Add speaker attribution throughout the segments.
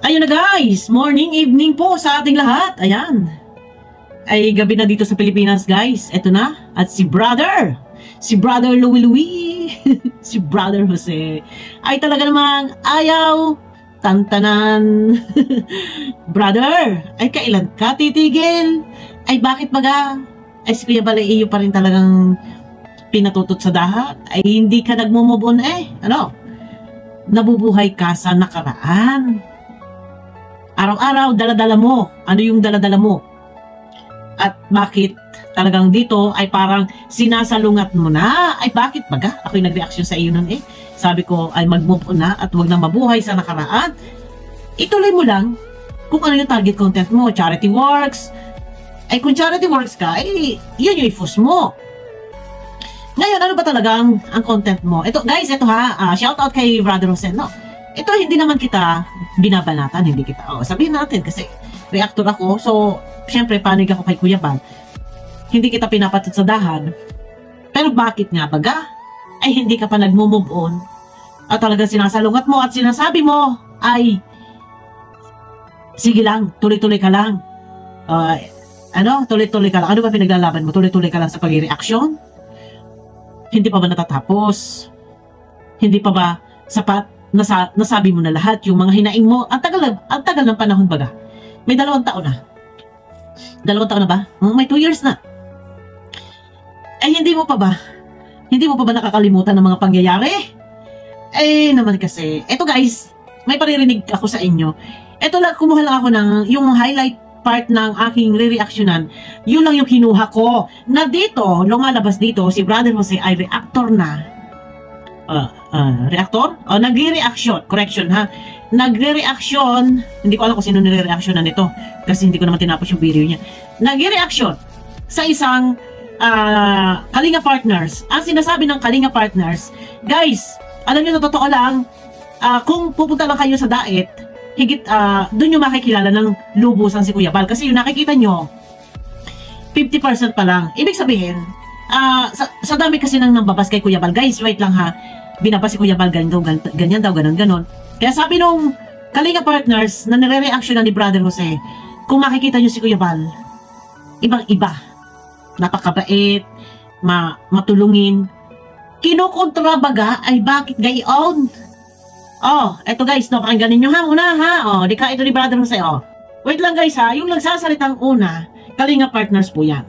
Speaker 1: Ayun na guys, morning, evening po sa ating lahat. Ayan. Ay gabi na dito sa Pilipinas guys. Eto na. At si Brother Louie, si Brother Jose, ay talaga namang ayaw tantanan. Brother, ay kailan ka titigil? Ay bakit baga? Ay si Kuya Balay iyo pa rin talagang pinatutot sa dahat. Ay hindi ka nagmo-move on Ano? Nabubuhay ka sa nakaraan. Araw-araw, dala-dala mo. Ano yung dala-dala mo? At bakit talagang dito ay parang sinasalungat mo na? Ay bakit baga? Ako'y nag-reaction sa iyo nun Sabi ko ay mag-move on na at huwag na mabuhay sa nakaraan. Ituloy mo lang kung ano yung target content mo. Charity works. Ay kung charity works ka, ay yun yung i-focus mo. Ngayon, ano ba talagang ang content mo? Ito guys, ito shout out kay Brother Jose, no? Ito hindi naman kita binabanatan, hindi kita. Sabihin natin kasi reactor ako. So, syempre panig ako kay Kuya Bal. Hindi kita pinapatutsadahan. Pero bakit nga baga? Ay hindi ka pa nagmo-move on. At talagang sinasalungat mo at sinasabi mo ay sige lang, tuloy-tuloy ka lang. Tuloy-tuloy ka lang. Ano ba pinaglalaban mo? Tuloy-tuloy ka lang sa pag-reaction? Hindi pa ba natatapos? Hindi pa ba sapat? Nasabi mo na lahat yung mga hinaing mo. Ang tagal ng panahon baga. May 2 taon na. 2 taon na ba? May 2 years na. Ay hindi mo pa ba nakakalimutan ng mga pangyayari? Naman kasi. Eto guys, may paririnig ako sa inyo. Eto lang, kumuha lang ako ng yung highlight part ng aking re-reactionan. Yun lang yung kinuha ko. Na dito, lumalabas dito, si Brother Jose ay reactor na. Reactor? Nagre-reaction. Correction Nagre-reaction. Hindi ko alam kung sino nire-reactionan nito. Kasi hindi ko naman tinapos yung video niya. Nagre-reaction sa isang Kalinga Partners. Ang sinasabi ng Kalinga Partners, guys, alam niyo sa totoo lang, kung pupunta lang kayo sa Daet, higit doon yung makikilala ng lubusan si Kuya Bal. Kasi yung nakikita nyo, 50% pa lang. Ibig sabihin, sa dami kasi nang nambabas kay Kuya Bal, guys, wait lang binabas si Kuya Bal, ganyan daw, ganon. Kaya sabi nung Kalinga Partners na nire-reaction na ni Brother Jose, kung makikita nyo si Kuya Bal, ibang-iba. Napakabait, matulungin. Kinukontra baga ay bakit gayon? Eto guys, pakingganin nyo muna di ka ito ni Brother Jose, Wait lang guys yung nagsasalitang una, Kalinga Partners po yan.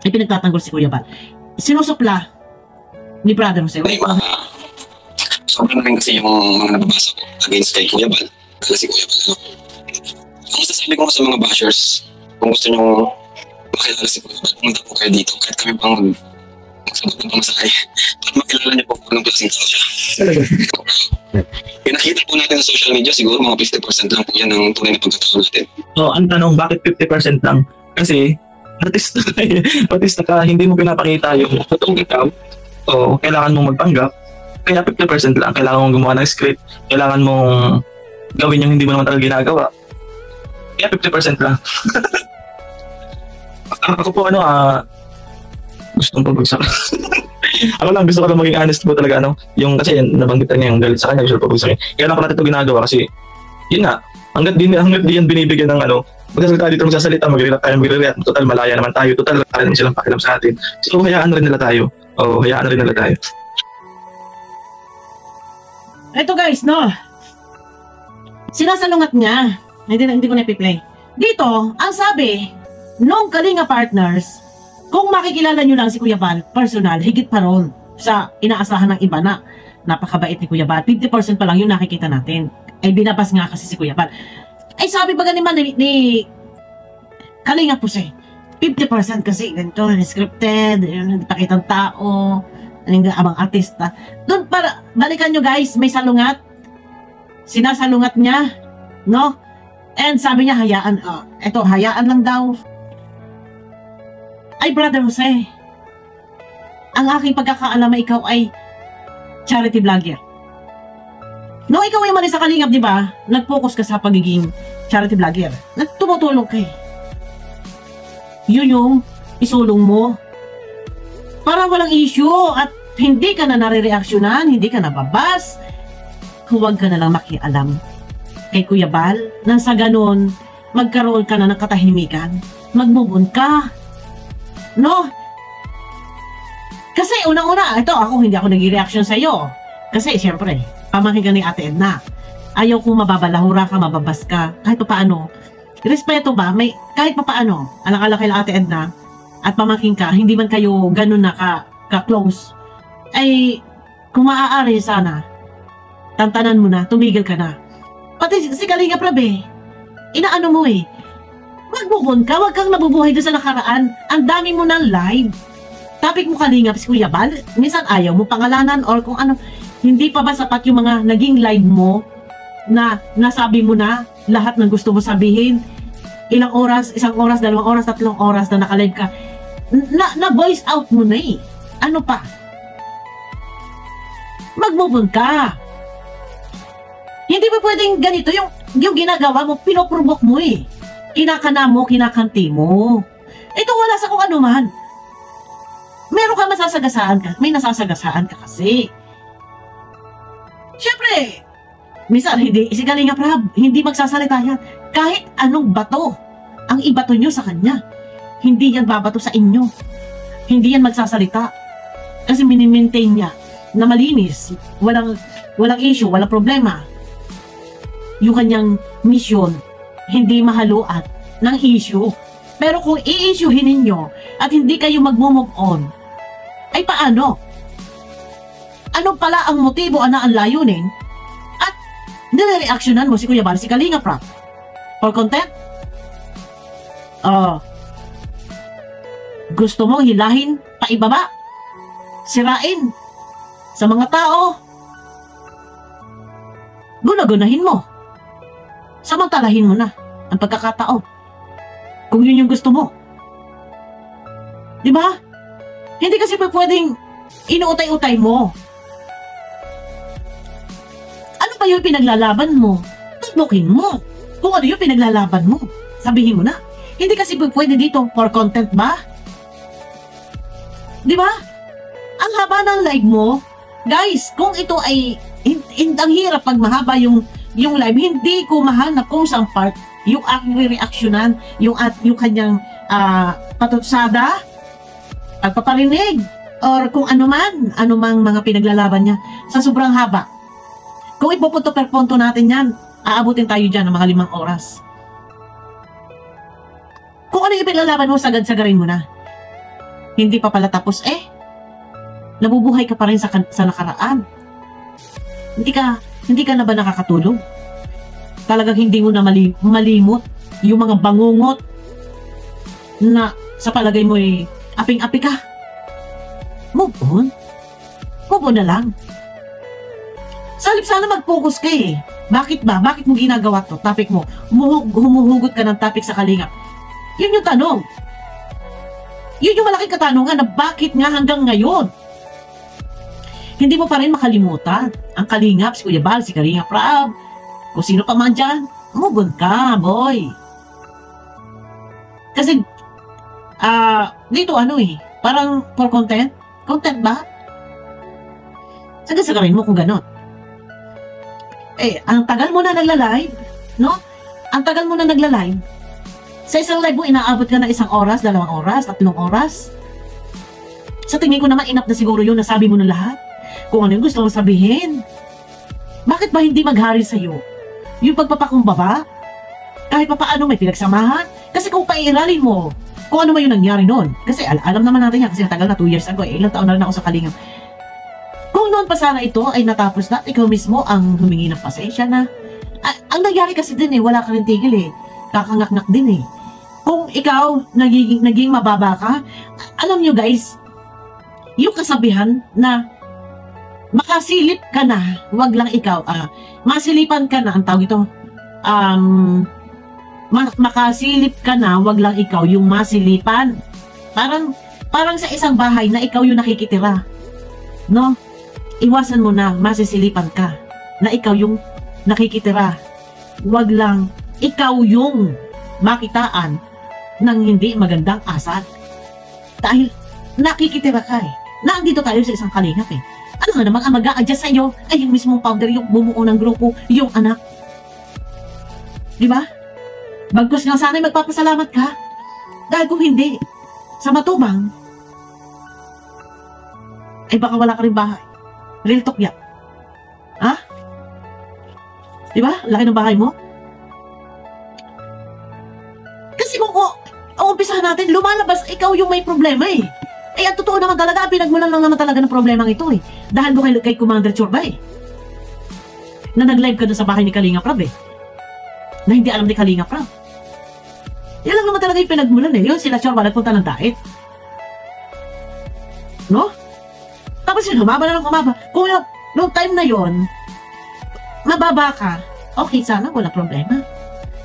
Speaker 1: Ay pinagtatanggol si Kuya Bal. Sinusupla ni Brother Jose.
Speaker 2: Sobrang rin kasi yung mga nababasa ko against kay Kuya Bal. Kasi Kuya Bal, kung masasabi ko sa mga bashers, kung gusto nyo makilala si Kuya Bal, pumunta po kayo dito. Kahit kami pang magsabot ng pamasahe. At makilala niyo po kung anong klaseng tao siya. Pinakita po natin sa social media, siguro mga 50% lang po yan ng tunay na pagkatao natin.
Speaker 3: Ang tanong, bakit 50% lang? Kasi, artista ka, hindi mo pinapakita yung totoong ikaw. Kailangan mong magpanggap. Kaya 50% lang. Kailangan mong gumawa ng script. Kailangan mong gawin yung hindi mo naman talaga ginagawa. Kaya 50% lang. Ako po gustong pabagsak. Ako lang, gusto ko lang maging honest po talaga, yung kasi nabanggitan niya yung galit sa kanya, gusto ko pabagsakin. Kaya lang ko natin ito ginagawa kasi, yun nga, hanggat di yan binibigyan ng magsasalita dito, mag-react tayo, total malaya naman tayo, total kaya naman silang pakilam sa atin. So, hayaan rin nila tayo.
Speaker 1: Ito guys, sinasalungat niya. Hindi ko na-play. Dito, ang sabi nung Kalinga Partners, kung makikilala nyo lang si Kuya Bal, personal, higit pa ron sa inaasahan ng iba na napakabait ni Kuya Bal. 50% pa lang yung nakikita natin. Ay binabas nga kasi si Kuya Bal. Ay sabi ba naman ni Kalinga Jose, 50% kasi ganito, scripted, pakitang tao, abang artista. Doon para, balikan nyo guys, may salungat. Sinasalungat niya, And sabi niya, hayaan lang daw. Ay, Brother Jose, ang aking pagkakaalam ay ikaw ay charity vlogger. Nung ikaw ay mali sa Kalingap, di ba? Nag-focus ka sa pagiging charity vlogger. Tumutulong kay. Yun yung isulong mo. Para walang issue at hindi ka na nare-reaksyonan, hindi ka nababas, huwag ka na lang makialam. kay Kuya Bal, nang sa ganon, magkaroon ka na ng katahimikan, mag-move on ka. No? Kasi unang-una, ito ako, hindi ako nag-reaction sa'yo. Kasi siyempre, pamangkin ka ni Ate Edna. Ayaw kong mababalahura ka, mababas ka, kahit pa paano. Respeto ba? May, kahit pa paano, alang-alang kay Ate Edna, at pamangkin ka, hindi man kayo ganun na ka-close, ay, kung maaari sana, tantanan mo na, tumigil ka na. Pati si Kalinga Prab inaano mo mag-move on ka, wag kang nabubuhay doon sa nakaraan. Ang dami mo ng live. Topic mo Kalinga, si Kuya Bal, minsan ayaw mo pangalanan or kung ano, hindi pa ba sapat yung mga naging live mo na nasabi mo na lahat ng gusto mo sabihin? Ilang oras, 1 oras, 2 oras, 3 oras na nakalive ka, na voice out mo na Ano pa? Mag-move on ka. Hindi ba pwedeng ganito yung ginagawa mo, pinoprovoke mo kinakana mo, kinakanti mo. Ito wala sa kung ano man. Meron ka masasagasaan ka, may nasasagasaan ka kasi. Siyempre, minsan hindi, si Kalinga Prab, hindi magsasalita yan. Kahit anong bato, ang ibato nyo sa kanya, hindi yan babato sa inyo. Hindi yan magsasalita. Kasi minimaintain niya na malinis, walang issue, walang problema. Yung kanyang mission, hindi mahaluan ng issue. Pero kung i-issuehin ninyo at hindi kayo mag-move on, ay paano? Ano pala ang motibo na ang layunin? At nire-reactionan mo si Kuya Bal, si Kalinga Prab for content? Gusto mong hilahin paibaba, sirain sa mga tao, gunagunahin mo, samantalahin mo na ang pagkakataon kung yun yung gusto mo. Di ba? Hindi kasi pwedeng inuutay-utay mo. Ano ba yung pinaglalaban mo? Tutukin mo. Kung ano yung pinaglalaban mo, sabihin mo na. Hindi kasi pwede dito for content ba? Di ba? Ang haba ng live mo, guys, kung ito ay ang hirap pag mahaba yung live, hindi ko mahanap kung saan part yung aking reaksyonan, yung kanyang patutsada, pagpaparinig, or kung anumang mga pinaglalaban niya sa sobrang haba. Kung ipupunto per punto natin yan, aabutin tayo dyan ng mga 5 oras. Kung ano yung pinaglalaban mo, sagad-sagarin mo na. Hindi pa pala tapos, nabubuhay ka pa rin sa nakaraan. Hindi ka na ba nakakatulog? Talagang hindi mo na malimot yung mga bangungot na sa palagay mo aping-api ka. Move on. Move on na lang. Sana mag-focus ka Bakit ba? Bakit mo ginagawa to? Topic mo. Humuhugot ka ng topic sa Kalinga. Yun yung tanong. Yun yung malaking katanungan na bakit nga hanggang ngayon hindi mo pa rin makalimutan ang Kalingap, si Kuya Bal, si Kalinga Prab, kung sino pa man dyan, move on ka, boy. Kasi, dito parang for content? Content ba? Sagasagarin mo kung gano'n. Ang tagal mo na nagla-live, no? Ang tagal mo na nagla-live. Sa isang live mo, inaabot ka na 1 oras, 2 oras, 3 oras. Sa tingin ko naman, enough na siguro yun, nasabi mo na lahat. Kung ano yung gusto mong sabihin. Bakit ba hindi maghari sa'yo yung pagpapakumbaba? Kahit pa paano may pinagsamahan? Kasi kung pairalin mo, kung ano man yung nangyari noon. Kasi alam naman natin yan, kasi natagal na 2 years ago. Ilang taon na rin ako sa Kalingap. Kung noon pa sana ito ay natapos na, ikaw mismo ang humingi ng pasensya na. Ang nangyari kasi din wala ka rin tigil kakangaknak din Kung ikaw naging mababa ka, alam nyo guys, yung kasabihan na makasilip ka na, wag lang ikaw, masilipan ka na, ang tawag ito, makasilip ka na, wag lang ikaw yung masilipan. Parang sa isang bahay na ikaw yung nakikitira. No? Iwasan mo na, masisilipan ka, na ikaw yung nakikitira. Wag lang, ikaw yung makitaan ng hindi magandang asal. Dahil nakikitira ka Naandito tayo sa isang Kalingap Ano nga namang ang mag-a-adjust sa'yo ay yung mismong founder, yung bumuo ng grupo, yung anak. Di ba? Bagkus nga sana'y magpapasalamat ka. Dahil kung hindi, sa matubang, ay baka wala ka rin bahay. Real talk yan. Ha? Di ba? Laki ng bahay mo. Kasi kung uumpisahan natin, lumalabas, ikaw yung may problema eh. Eh, ang totoo naman talaga, pinagmulan lang naman talaga ng problemang ito eh. Dahil mo kay Commander Chorba eh. Na nag-live ka doon sa bahay ni Kalinga Prab eh. Na hindi alam ni Kalinga Prab. Yan lang naman talaga yung pinagmulan eh. Yun sila Chorba nagpunta ng diet. No? Tapos yun, humaba na lang humaba. Kung noong time na yon mababa ka, okay sana, wala problema.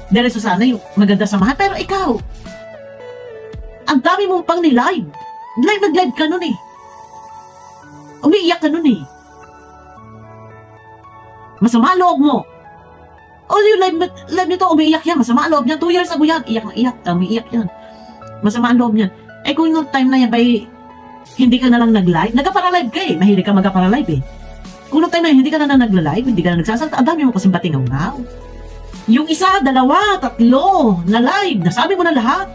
Speaker 1: Diretso sana yung maganda samahan. Pero ikaw, ang dami mong pang ni-live. Nag-live ka nun eh. Umiiyak ka nun eh. Masama ang loob mo. O yung live nito, umiiyak yan. Masama ang loob niyan. 2 years ago yan. Iyak na iyak. Umiiyak yan. Masama ang loob niyan. Eh kung yung time na yan, bay, hindi ka na lang nag-live, nagka-para-live ka eh. Mahilig ka magka-para-live eh. Kung yung time na yan, hindi ka na nag-live, hindi ka na nagsasalta, ang dami mo kasing batingaw-ngaw. Yung 1, 2, 3 na live, nasabi mo na lahat.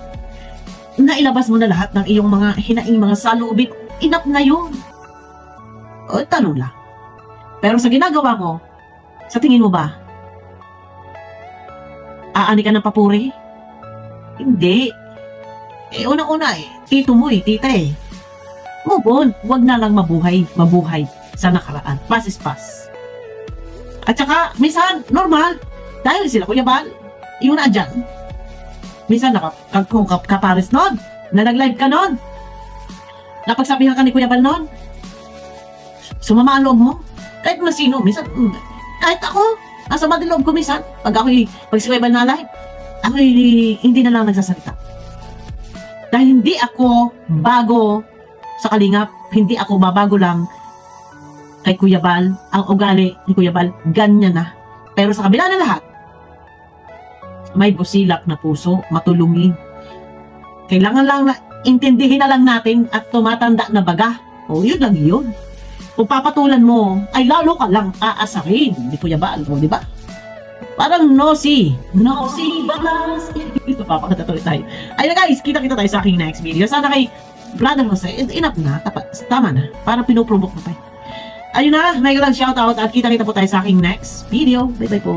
Speaker 1: Nailabas mo na lahat ng iyong mga hinaing mga saloobin, enough na yun. O, tanong lang. Pero sa ginagawa mo, sa tingin mo ba, aani ka ng papuri? Hindi. Eh, unang-una eh, tito mo eh, tita eh. Move on, wag na lang mabuhay sa nakaraan. Pass is pass. At saka, minsan, normal, dahil sila Kuya Bal, yung na dyan, minsan kapares nun, na nag-live ka nun, napagsabihan ka ni Kuya Bal nun, sumama ang loob mo, kahit masino, minsan, kahit ako, nasa din loob ko minsan, pag si Kuya Bal na live, ako hindi na lang nagsasalita. Dahil hindi ako bago sa Kalingap, hindi ako babago lang kay Kuya Bal, ang ugali ni Kuya Bal, ganyan na. Pero sa kabila na lahat, may busilak na puso, matulungin. Kailangan lang na intindihin na lang natin at tumatanda na baga. O, yun lang yun. Kung papatulan mo, ay lalo ka lang aasarin ni Kuya Bal, o, di ba? Parang nosy balas. Ito, papakatatuloy tayo. Ayun guys, kita-kita tayo sa aking next video. Sana kay Brother Jose, enough na, tama na. Parang pinoprovoke mo pa. Ayun na, may shoutout at kita-kita po tayo sa aking next video. Bye-bye po.